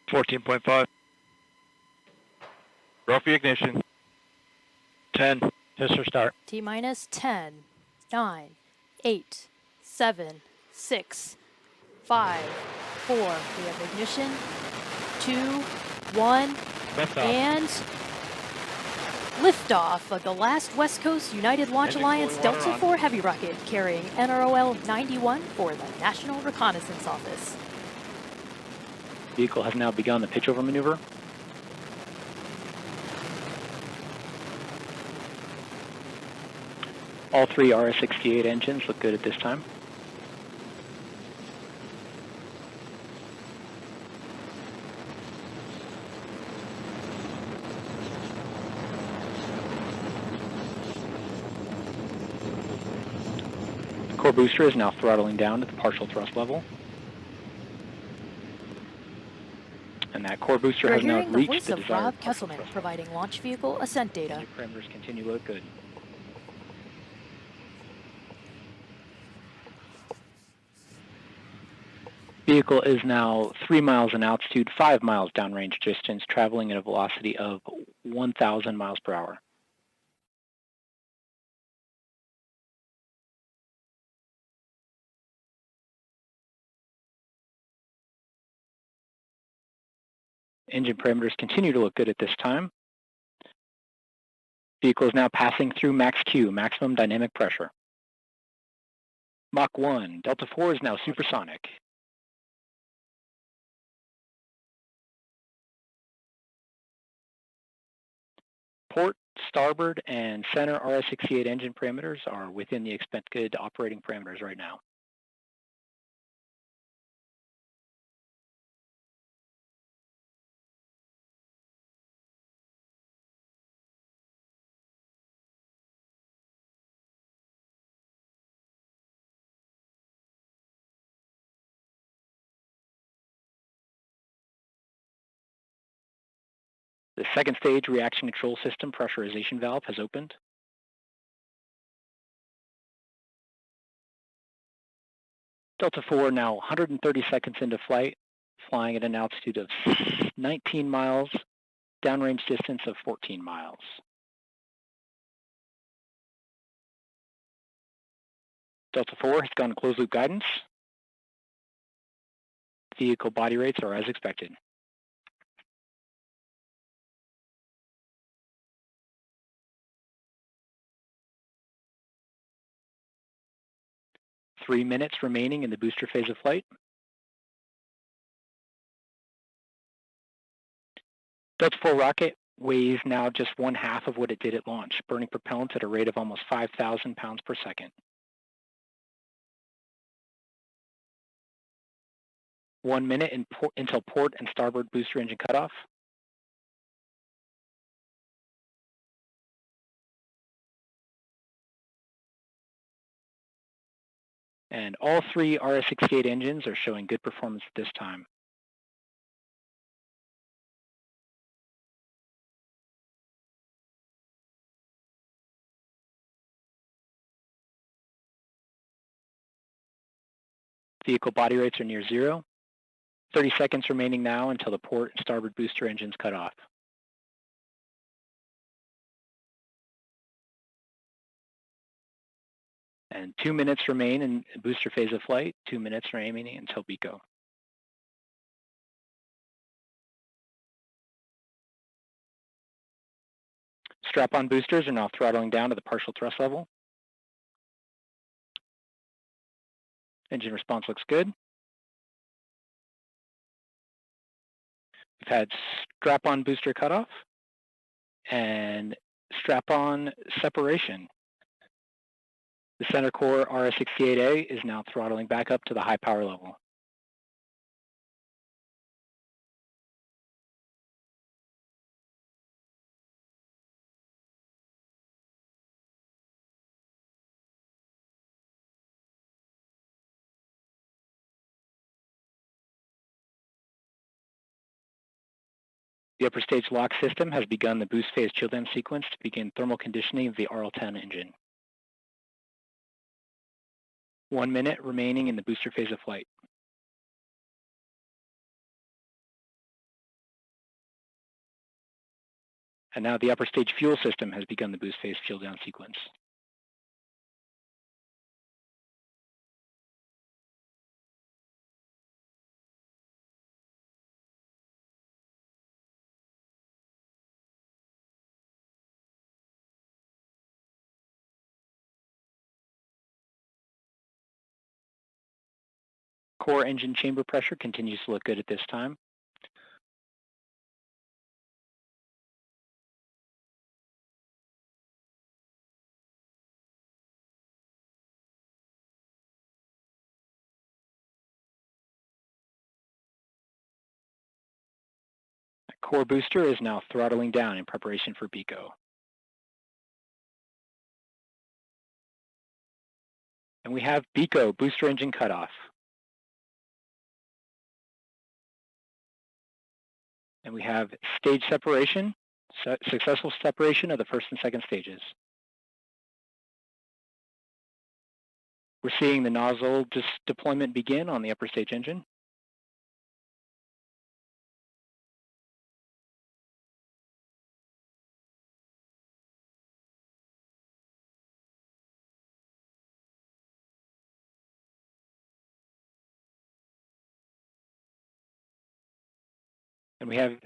14.5. Roll for ignition. 10. Just for start. T minus 10, 9, 8, 7, 6, 5, 4. We have ignition. 2, 1, Liftoff. and liftoff of the last West Coast United Launch Engine Alliance cooling water Delta on. IV Heavy rocket carrying NROL-91 for the National Reconnaissance Office. Vehicle has now begun the pitchover maneuver. All three RS-68 engines look good at this time. The core booster is now throttling down to the partial thrust level. And that core booster You're has now hearing the reached voice the of desired Rob partial Kesselman thrust providing launch vehicle ascent data. level. Engine parameters continue to look good. Vehicle is now 3 miles in altitude, 5 miles downrange distance, traveling at a velocity of 1,000 miles per hour. Engine parameters continue to look good at this time. Vehicle is now passing through max Q, maximum dynamic pressure. Mach 1, Delta IV is now supersonic. Port, starboard, and center RS-68 engine parameters are within the expected operating parameters right now. The second stage reaction control system pressurization valve has opened. Delta IV now 130 seconds into flight, flying at an altitude of 19 miles, downrange distance of 14 miles. Delta IV has gone closed loop guidance. Vehicle body rates are as expected. Three minutes remaining in the booster phase of flight. Delta IV rocket weighs now just 1/2 of what it did at launch, burning propellant at a rate of almost 5,000 pounds per second. 1 minute until port and starboard booster engine cutoff. And all three RS-68 engines are showing good performance at this time. Vehicle body rates are near zero. 30 seconds remaining now until the port and starboard booster engines cut off. And 2 minutes remain in booster phase of flight, 2 minutes remaining until BECO. Strap-on boosters are now throttling down to the partial thrust level. Engine response looks good. We've had strap-on booster cutoff and strap-on separation. The center core RS-68A is now throttling back up to the high power level. The upper stage lock system has begun the boost phase chill down sequence to begin thermal conditioning of the RL-10 engine. 1 minute remaining in the booster phase of flight. And now the upper stage fuel system has begun the boost phase fuel down sequence. Core engine chamber pressure continues to look good at this time. Core booster is now throttling down in preparation for BECO. And we have BECO, booster engine cutoff. And we have stage separation, successful separation of the first and second stages. We're seeing the nozzle deployment begin on the upper stage engine. And we have